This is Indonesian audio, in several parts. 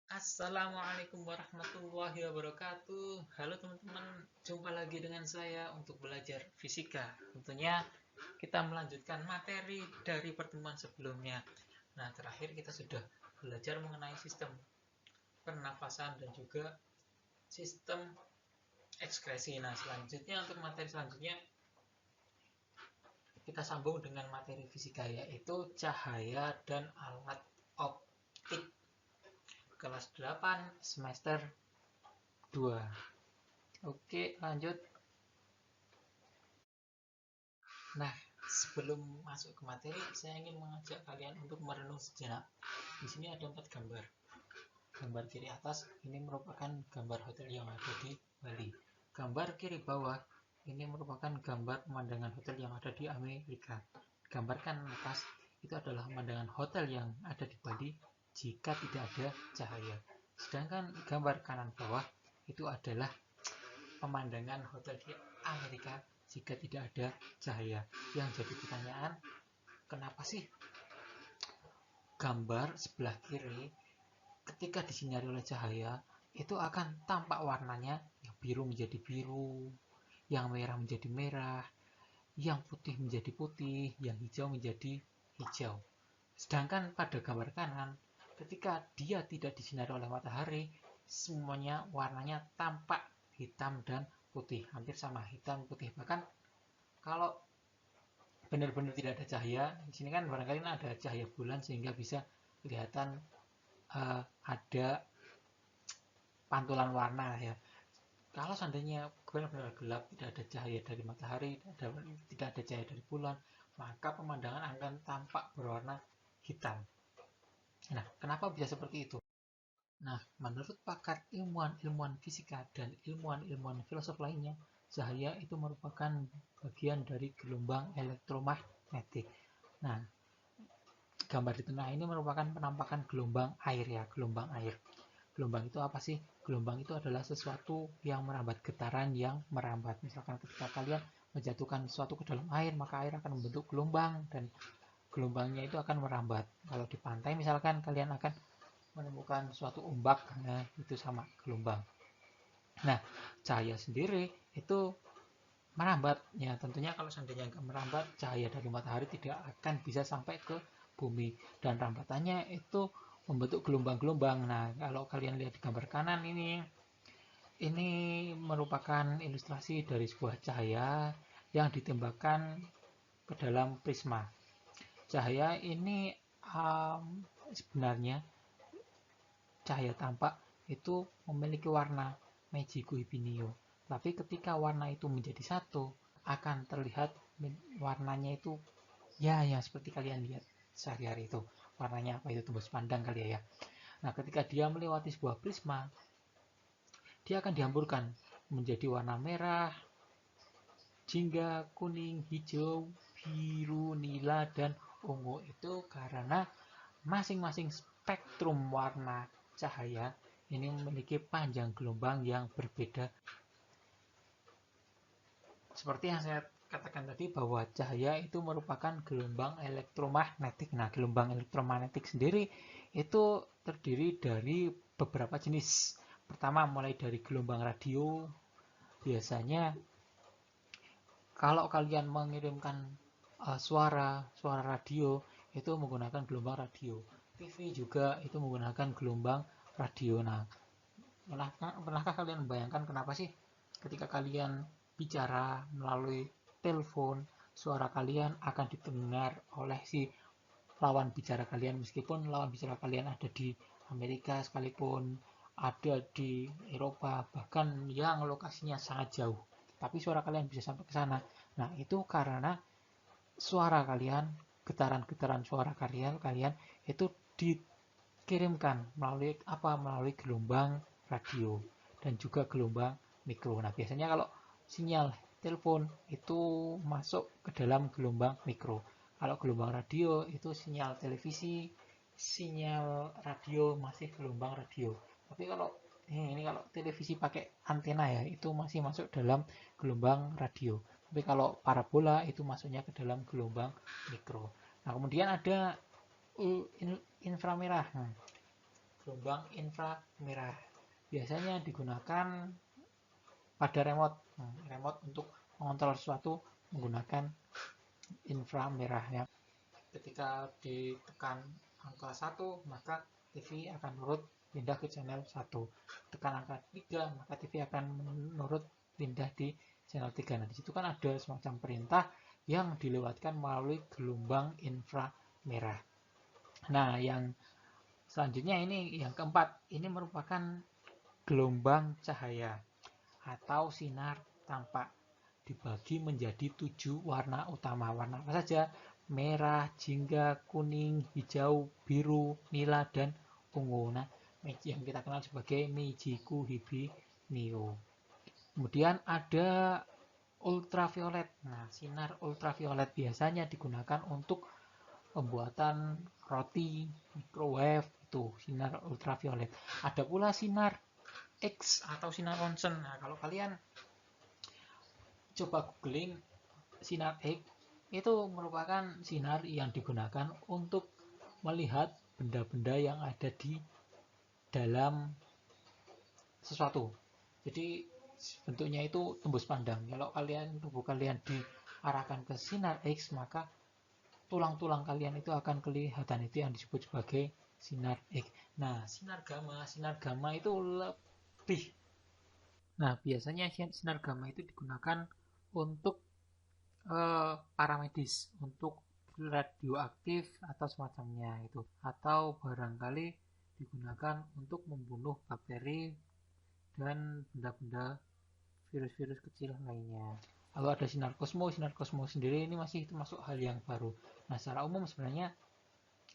Assalamualaikum warahmatullahi wabarakatuh. Halo teman-teman, jumpa lagi dengan saya untuk belajar fisika. Tentunya kita melanjutkan materi dari pertemuan sebelumnya. Nah, terakhir kita sudah belajar mengenai sistem pernafasan dan juga sistem ekskresi. Nah, selanjutnya untuk materi selanjutnya kita sambung dengan materi fisika, yaitu cahaya dan alat optik, kelas 8 semester 2. Oke, lanjut. Nah, sebelum masuk ke materi, saya ingin mengajak kalian untuk merenung sejenak. Di sini ada 4 gambar. Gambar kiri atas ini merupakan gambar hotel yang ada di Bali. Gambar kiri bawah ini merupakan gambar pemandangan hotel yang ada di Amerika. Gambar kanan atas itu adalah pemandangan hotel yang ada di Bali jika tidak ada cahaya. Sedangkan gambar kanan bawah itu adalah pemandangan hotel di Amerika jika tidak ada cahaya. Yang jadi pertanyaan, kenapa sih gambar sebelah kiri ketika disinari oleh cahaya itu akan tampak warnanya yang biru menjadi biru, yang merah menjadi merah, yang putih menjadi putih, yang hijau menjadi hijau. Sedangkan pada gambar kanan, ketika dia tidak disinari oleh matahari, semuanya warnanya tampak hitam dan putih, hampir sama, hitam putih. Bahkan kalau benar-benar tidak ada cahaya, di sini kan barangkali ada cahaya bulan sehingga bisa kelihatan ada pantulan warna ya. Kalau seandainya benar-benar gelap, tidak ada cahaya dari matahari, tidak ada cahaya dari bulan, maka pemandangan akan tampak berwarna hitam. Nah, kenapa bisa seperti itu? Nah, menurut pakar ilmuwan fisika dan ilmuwan filosof lainnya, cahaya itu merupakan bagian dari gelombang elektromagnetik. Nah, gambar di tengah ini merupakan penampakan gelombang air ya, gelombang air. Gelombang itu apa sih? Gelombang itu adalah sesuatu yang merambat, getaran yang merambat. Misalkan ketika kalian menjatuhkan sesuatu ke dalam air, maka air akan membentuk gelombang dan gelombangnya itu akan merambat. Kalau di pantai misalkan kalian akan menemukan suatu ombak, nah itu sama gelombang. Nah, cahaya sendiri itu merambat. Ya, tentunya kalau seandainya nggak merambat, cahaya dari matahari tidak akan bisa sampai ke bumi. Dan rambatannya itu membentuk gelombang-gelombang. Nah, kalau kalian lihat di gambar kanan ini merupakan ilustrasi dari sebuah cahaya yang ditembakkan ke dalam prisma. Cahaya ini sebenarnya cahaya tampak itu memiliki warna Meiji Kuibinio. Tapi ketika warna itu menjadi satu, akan terlihat warnanya itu ya seperti kalian lihat sehari-hari itu. Warnanya apa itu, tembus pandang kali ya. Nah, ketika dia melewati sebuah prisma, dia akan dihamburkan menjadi warna merah, jingga, kuning, hijau, biru, nila, dan ungu. Itu karena masing-masing spektrum warna cahaya ini memiliki panjang gelombang yang berbeda. Seperti yang saya katakan tadi bahwa cahaya itu merupakan gelombang elektromagnetik. Nah, gelombang elektromagnetik sendiri itu terdiri dari beberapa jenis. Pertama, mulai dari gelombang radio. Biasanya kalau kalian mengirimkan suara radio itu menggunakan gelombang radio. TV juga itu menggunakan gelombang radio. Nah, pernahkah kalian membayangkan kenapa sih ketika kalian bicara melalui telepon, suara kalian akan didengar oleh si lawan bicara kalian, meskipun lawan bicara kalian ada di Amerika sekalipun, ada di Eropa, bahkan yang lokasinya sangat jauh, tapi suara kalian bisa sampai ke sana. Nah, itu karena suara kalian, getaran-getaran suara kalian itu dikirimkan melalui apa? Melalui gelombang radio dan juga gelombang mikro. Nah, biasanya kalau sinyal telepon itu masuk ke dalam gelombang mikro. Kalau gelombang radio itu sinyal televisi, sinyal radio masih gelombang radio. Tapi kalau ini kalau televisi pakai antena ya, itu masih masuk dalam gelombang radio. Tapi kalau parabola itu masuknya ke dalam gelombang mikro. Nah, kemudian ada inframerah. gelombang inframerah. Biasanya digunakan pada remote untuk mengontrol sesuatu menggunakan inframerah ya. Ketika ditekan angka 1, maka TV akan menurut pindah ke channel 1. Tekan angka 3, maka TV akan menurut pindah di channel 3. Nah, disitu kan ada semacam perintah yang dilewatkan melalui gelombang inframerah. Nah, yang selanjutnya ini yang keempat, ini merupakan gelombang cahaya atau sinar tampak, dibagi menjadi 7 warna utama. Warna apa saja? Merah, jingga, kuning, hijau, biru, nila, dan ungu. Nah, yang kita kenal sebagai Meiji Kuhibi Nio. Kemudian ada ultraviolet. Nah, sinar ultraviolet biasanya digunakan untuk pembuatan roti, microwave, itu sinar ultraviolet. Ada pula sinar X atau sinar ronsen. Nah, kalau kalian coba googling sinar X, itu merupakan sinar yang digunakan untuk melihat benda-benda yang ada di dalam sesuatu. Jadi bentuknya itu tembus pandang. Kalau tubuh kalian diarahkan ke sinar X, maka tulang-tulang kalian itu akan kelihatan. Itu yang disebut sebagai sinar X. Nah, sinar gamma itu lebih. Nah, biasanya sinar gamma itu digunakan untuk paramedis, untuk radioaktif atau semacamnya itu, atau barangkali digunakan untuk membunuh bakteri dan benda-benda virus-virus kecil lainnya. Lalu ada sinar kosmo sendiri ini masih termasuk hal yang baru. Nah, secara umum sebenarnya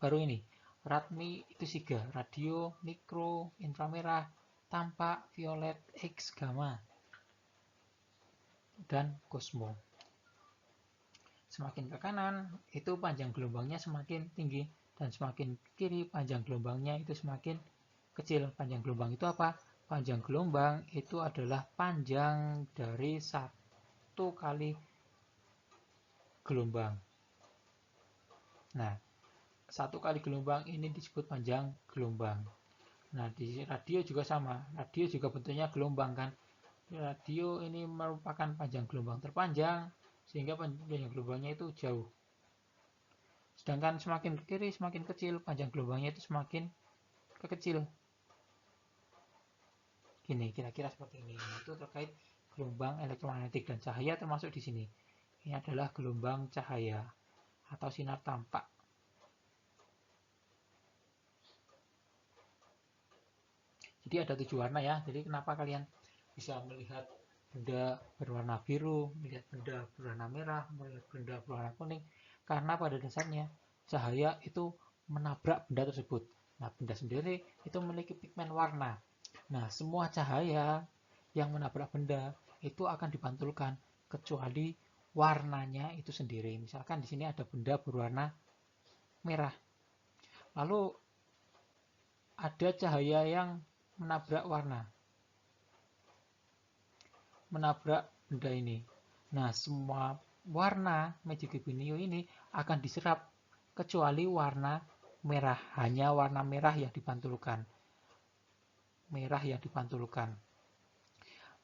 baru ini. Radmi itu 3, radio, mikro, inframerah, tampak, violet, X, gamma, dan kosmo. Semakin ke kanan, itu panjang gelombangnya semakin tinggi, dan semakin ke kiri, panjang gelombangnya itu semakin kecil. Panjang gelombang itu apa? Panjang gelombang itu adalah panjang dari 1 kali gelombang. Nah, 1 kali gelombang ini disebut panjang gelombang. Nah, di radio juga sama. Radio juga bentuknya gelombang kan. Radio ini merupakan panjang gelombang terpanjang, sehingga panjang gelombangnya itu jauh. Sedangkan semakin ke kiri semakin kecil, panjang gelombangnya itu semakin kekecil. Gini, kira-kira seperti ini. Nah, itu terkait gelombang elektromagnetik, dan cahaya termasuk di sini. Ini adalah gelombang cahaya atau sinar tampak. Jadi ada 7 warna ya. Jadi kenapa kalian bisa melihat benda berwarna biru, melihat benda berwarna merah, melihat benda berwarna kuning? Karena pada dasarnya cahaya itu menabrak benda tersebut. Nah, benda sendiri itu memiliki pigmen warna. Nah, semua cahaya yang menabrak benda itu akan dipantulkan kecuali warnanya itu sendiri. Misalkan di sini ada benda berwarna merah. Lalu ada cahaya yang menabrak benda ini. Nah, semua warna Magic Neo ini akan diserap kecuali warna merah. Hanya warna merah yang dipantulkan.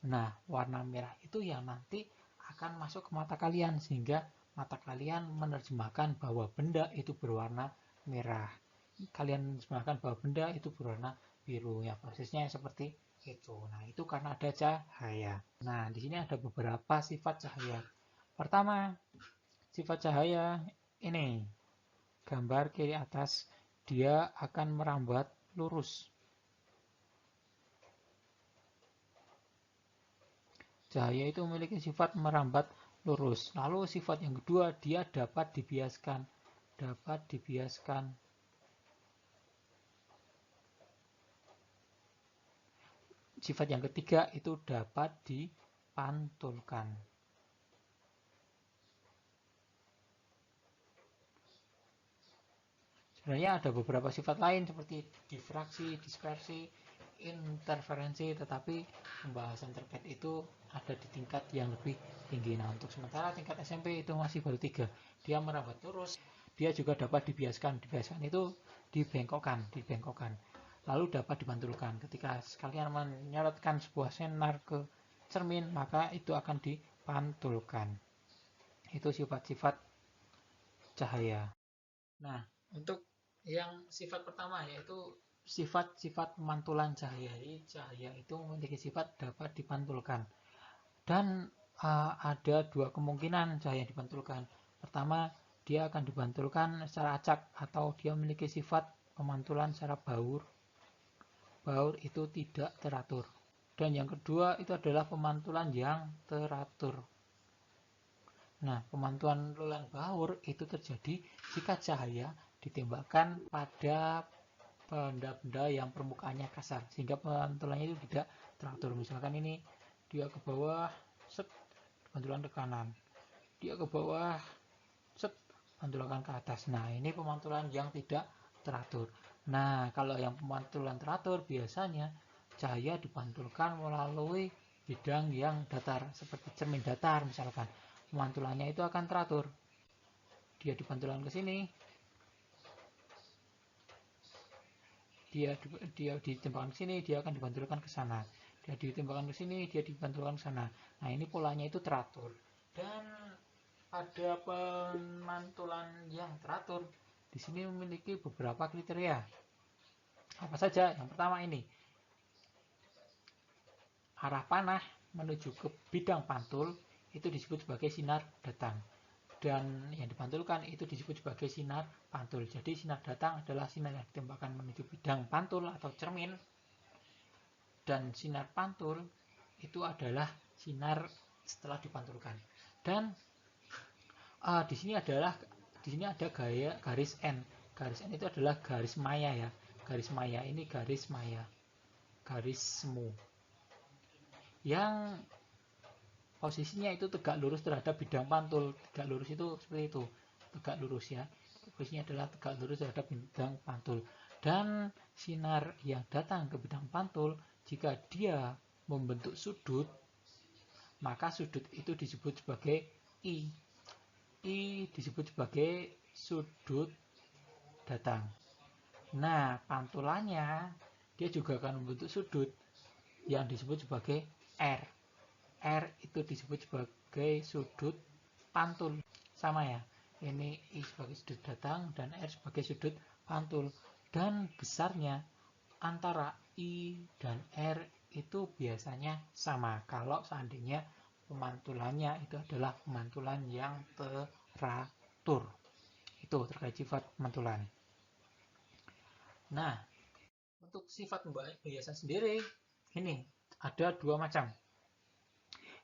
Nah, warna merah itu yang nanti akan masuk ke mata kalian, sehingga mata kalian menerjemahkan bahwa benda itu berwarna merah. Kalian menerjemahkan bahwa benda itu berwarna biru. Ya, prosesnya seperti itu. Nah, itu karena ada cahaya. Nah, di sini ada beberapa sifat cahaya. Pertama, sifat cahaya ini. Gambar kiri atas, dia akan merambat lurus. Cahaya itu memiliki sifat merambat lurus. Lalu sifat yang kedua, dia dapat dibiaskan. Sifat yang ketiga itu dapat dipantulkan. Sebenarnya ada beberapa sifat lain seperti difraksi, dispersi, interferensi, tetapi pembahasan terkait itu ada di tingkat yang lebih tinggi. Nah, untuk sementara tingkat SMP itu masih baru 3. Dia merambat lurus, dia juga dapat dibiaskan. Dibiaskan itu dibengkokkan. lalu dapat dipantulkan. Ketika kalian menyorotkan sebuah sinar ke cermin, maka itu akan dipantulkan. Itu sifat-sifat cahaya. Nah, untuk yang sifat pertama yaitu sifat-sifat pemantulan cahaya. Jadi cahaya itu memiliki sifat dapat dipantulkan. Dan ada dua kemungkinan cahaya dipantulkan. Pertama, dia akan dipantulkan secara acak atau dia memiliki sifat pemantulan secara baur. Baur itu tidak teratur. Dan yang kedua itu adalah pemantulan yang teratur. Nah, pemantulan baur itu terjadi jika cahaya ditembakkan pada benda-benda yang permukaannya kasar, sehingga pantulannya itu tidak teratur. Misalkan ini dia ke bawah, set, pantulan ke kanan. Dia ke bawah, set, pantulan ke atas. Nah, ini pemantulan yang tidak teratur. Nah, kalau yang pemantulan teratur biasanya cahaya dipantulkan melalui bidang yang datar, seperti cermin datar misalkan. Pemantulannya itu akan teratur. Dia dipantulkan ke sini, dia ditembakkan ke sini, dia akan dipantulkan ke sana. Dia ditembakkan ke sini, dia dipantulkan ke sana. Nah, ini polanya itu teratur. Dan pada pemantulan yang teratur di sini memiliki beberapa kriteria. Apa saja? Yang pertama ini, arah panah menuju ke bidang pantul itu disebut sebagai sinar datang, dan yang dipantulkan itu disebut sebagai sinar pantul. Jadi sinar datang adalah sinar yang ditembakkan menuju bidang pantul atau cermin, dan sinar pantul itu adalah sinar setelah dipantulkan. Dan di sini ada garis N. Garis N itu adalah garis maya ya. Garis maya ini garis maya, garis semu, yang posisinya itu tegak lurus terhadap bidang pantul. Tegak lurus itu seperti itu, tegak lurus ya. Posisinya adalah tegak lurus terhadap bidang pantul. Dan sinar yang datang ke bidang pantul, jika dia membentuk sudut, maka sudut itu disebut sebagai I. I disebut sebagai sudut datang. Nah, pantulannya dia juga akan membentuk sudut yang disebut sebagai R. R itu disebut sebagai sudut pantul. Sama ya, ini I sebagai sudut datang dan R sebagai sudut pantul. Dan besarnya antara I dan R itu biasanya sama kalau seandainya pemantulannya itu adalah pemantulan yang teratur. Itu terkait sifat pemantulan. Nah, untuk sifat pembahasan sendiri, ini ada dua macam.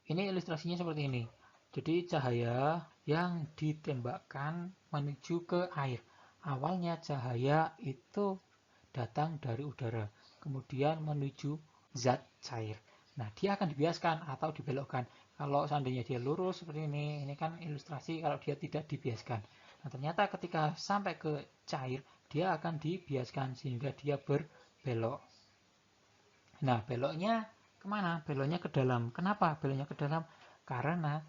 Ini ilustrasinya seperti ini. Jadi cahaya yang ditembakkan menuju ke air. Awalnya cahaya itu datang dari udara, kemudian menuju zat cair. Nah, dia akan dibiaskan atau dibelokkan. Kalau seandainya dia lurus seperti ini kan ilustrasi kalau dia tidak dibiaskan. Nah, ternyata ketika sampai ke cair, dia akan dibiaskan sehingga dia berbelok. Nah, beloknya kemana? Beloknya ke dalam. Kenapa beloknya ke dalam? Karena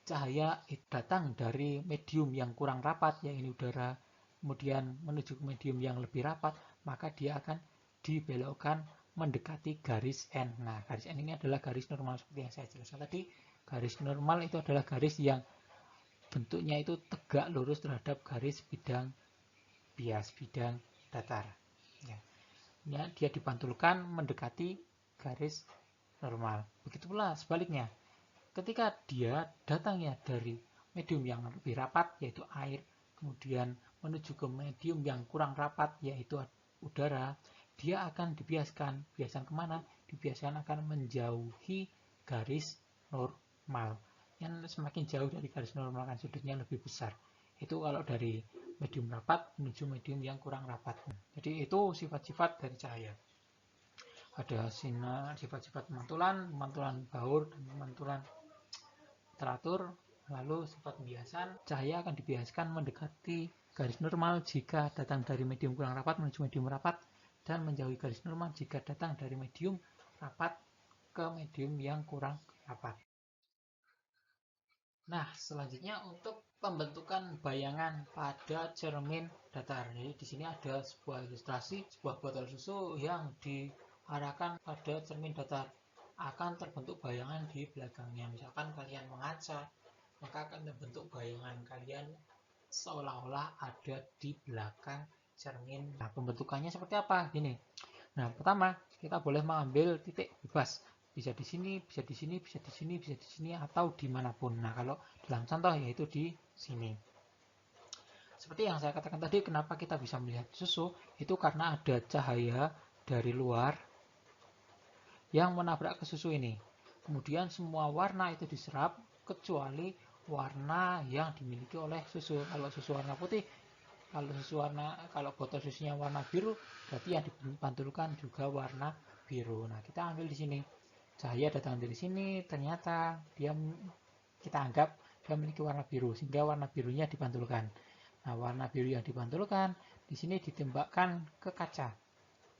cahaya datang dari medium yang kurang rapat, ya ini udara, kemudian menuju ke medium yang lebih rapat, maka dia akan dibelokkan mendekati garis N. Nah, garis N ini adalah garis normal seperti yang saya jelaskan tadi. Garis normal itu adalah garis yang bentuknya itu tegak lurus terhadap garis bidang bias, bidang datar. Ya, dia dipantulkan mendekati garis normal. Begitu pula sebaliknya. Ketika dia datangnya dari medium yang lebih rapat, yaitu air, kemudian menuju ke medium yang kurang rapat, yaitu udara, dia akan dibiaskan. Biasan kemana? Dibiaskan akan menjauhi garis normal. Yang semakin jauh dari garis normal kan sudutnya lebih besar. Itu kalau dari medium rapat menuju medium yang kurang rapat. Jadi itu sifat-sifat dari cahaya. Ada sinar, sifat-sifat pemantulan, pemantulan baur, dan pemantulan teratur. Lalu sifat pembiasan, cahaya akan dibiaskan mendekati garis normal jika datang dari medium kurang rapat menuju medium rapat, dan menjauhi garis normal jika datang dari medium rapat ke medium yang kurang rapat. Nah, selanjutnya untuk pembentukan bayangan pada cermin datar. Jadi di sini ada sebuah ilustrasi sebuah botol susu yang diarahkan pada cermin datar. Akan terbentuk bayangan di belakangnya. Misalkan kalian mengaca, maka akan terbentuk bayangan kalian seolah-olah ada di belakang cermin. Nah, pembentukannya seperti apa? Gini. Nah, pertama kita boleh mengambil titik bebas. Bisa di sini, bisa di sini, bisa di sini, bisa di sini, atau dimanapun. Nah, kalau dalam contoh yaitu di sini. Seperti yang saya katakan tadi, kenapa kita bisa melihat susu? Itu karena ada cahaya dari luar yang menabrak ke susu ini. Kemudian semua warna itu diserap kecuali warna yang dimiliki oleh susu. Kalau susu warna putih, kalau botol susunya warna biru, berarti yang dipantulkan juga warna biru. Nah, kita ambil di sini. Cahaya datang dari sini, ternyata kita anggap dia memiliki warna biru, sehingga warna birunya dipantulkan. Nah, warna biru yang dipantulkan di sini ditembakkan ke kaca.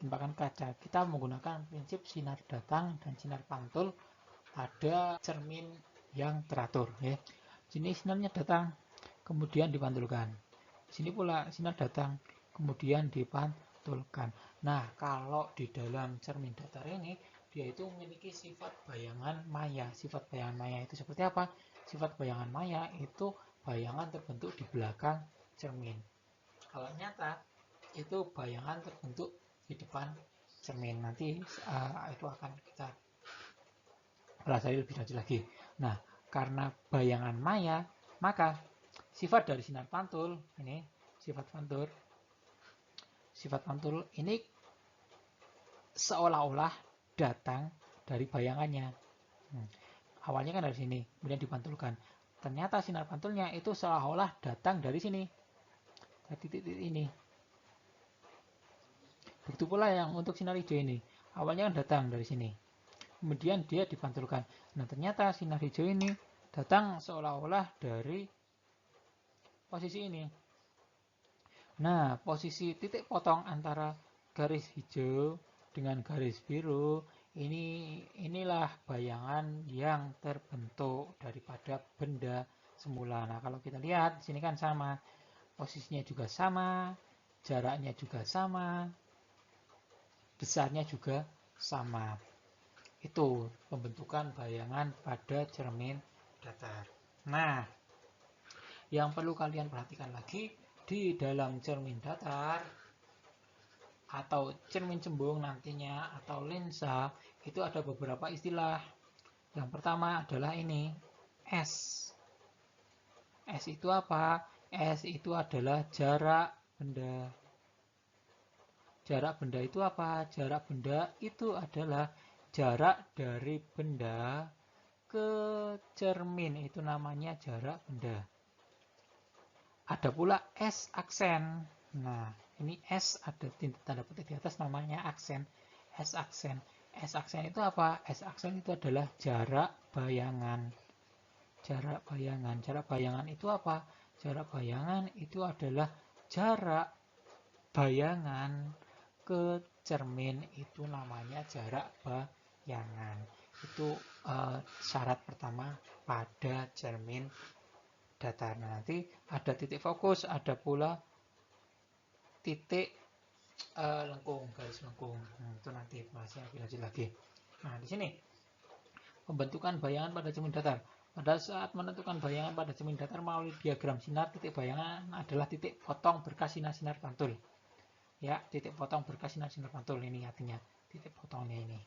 Tembakan kaca. Kita menggunakan prinsip sinar datang dan sinar pantul pada cermin yang teratur. Ya. Sini sinarnya datang, kemudian dipantulkan. Sini pula sinar datang, kemudian dipantulkan. Nah, kalau di dalam cermin datar ini, dia itu memiliki sifat bayangan maya. Sifat bayangan maya itu seperti apa? Sifat bayangan maya itu bayangan terbentuk di belakang cermin. Kalau nyata, itu bayangan terbentuk di depan cermin. Nanti itu akan kita pelajari lebih lanjut lagi. Nah, karena bayangan maya, maka sifat dari sinar pantul ini, sifat pantul ini seolah-olah datang dari bayangannya. Awalnya kan dari sini, kemudian dipantulkan. Ternyata sinar pantulnya itu seolah-olah datang dari sini, dari titik-titik ini. Begitu pula yang untuk sinar hijau ini, awalnya kan datang dari sini, kemudian dia dipantulkan. Nah, ternyata sinar hijau ini datang seolah-olah dari posisi ini. Nah, posisi titik potong antara garis hijau dengan garis biru inilah bayangan yang terbentuk daripada benda semula. Nah, kalau kita lihat di sini kan sama, posisinya juga sama, jaraknya juga sama, besarnya juga sama. Itu pembentukan bayangan pada cermin datar. Nah, yang perlu kalian perhatikan lagi, di dalam cermin datar atau cermin cembung nantinya atau lensa itu ada beberapa istilah. Yang pertama adalah ini, S. S itu apa? S itu adalah jarak benda. Jarak benda itu apa? Jarak benda itu adalah jarak dari benda ke cermin, itu namanya jarak benda. Ada pula S aksen. Nah, ini S ada tanda petik di atas namanya aksen. S aksen. S aksen itu apa? S aksen itu adalah jarak bayangan. Jarak bayangan. Jarak bayangan itu apa? Jarak bayangan itu adalah jarak bayangan ke cermin, itu namanya jarak bayangan. Itu syarat pertama pada cermin datar. Nah, nanti ada titik fokus, ada pula titik lengkung, garis lengkung. Nah, itu nanti bahasnya lebih lanjut lagi. Nah, di sini pembentukan bayangan pada cermin datar. Pada saat menentukan bayangan pada cermin datar melalui diagram sinar, titik bayangan adalah titik potong berkas sinar-sinar pantul. Ya, titik potong berkas sinar-sinar pantul ini artinya titik potongnya ini.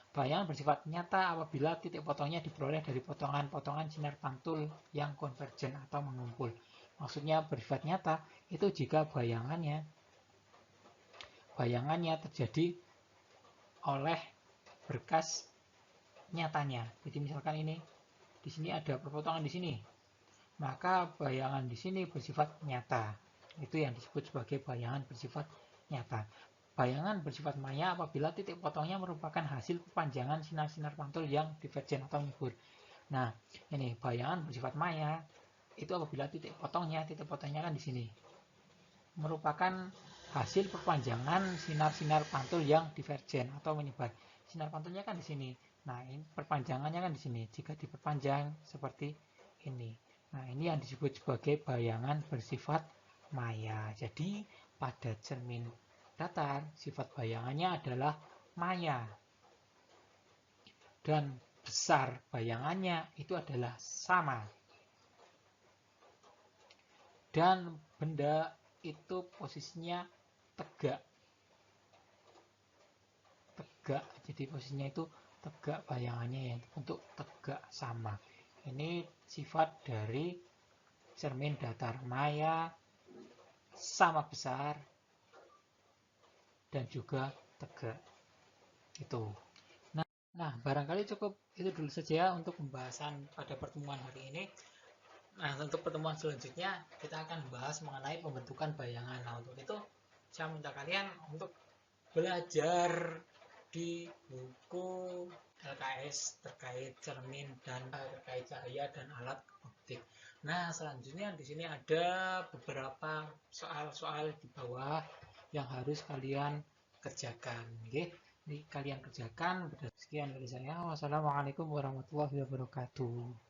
Bayangan bersifat nyata apabila titik potongnya diperoleh dari potongan-potongan sinar pantul yang konvergen atau mengumpul. Maksudnya bersifat nyata itu jika bayangannya terjadi oleh berkas nyatanya. Jadi misalkan ini di sini ada perpotongan di sini, maka bayangan di sini bersifat nyata. Itu yang disebut sebagai bayangan bersifat nyata. Bayangan bersifat maya apabila titik potongnya merupakan hasil perpanjangan sinar-sinar pantul yang divergen atau nyubur. Nah, ini bayangan bersifat maya itu apabila titik potongnya kan di sini, merupakan hasil perpanjangan sinar-sinar pantul yang divergen atau menyebar. Sinar pantulnya kan di sini. Nah, ini perpanjangannya kan di sini. Jika diperpanjang seperti ini. Nah, ini yang disebut sebagai bayangan bersifat maya. Jadi, pada cermin datar, sifat bayangannya adalah maya. Dan besar bayangannya itu adalah sama. Dan benda itu posisinya tegak. Tegak, jadi posisinya itu tegak bayangannya ya, untuk tegak sama. Ini sifat dari cermin datar maya, sama besar dan juga tegak. Itu. Nah, barangkali cukup itu dulu saja untuk pembahasan pada pertemuan hari ini. Nah, untuk pertemuan selanjutnya kita akan bahas mengenai pembentukan bayangan. Nah, untuk itu saya minta kalian untuk belajar di buku LKS terkait cermin dan terkait cahaya dan alat optik. Nah, selanjutnya di sini ada beberapa soal-soal di bawah yang harus kalian kerjakan. Oke, ini kalian kerjakan. Sekian dari saya. Wassalamualaikum warahmatullahi wabarakatuh.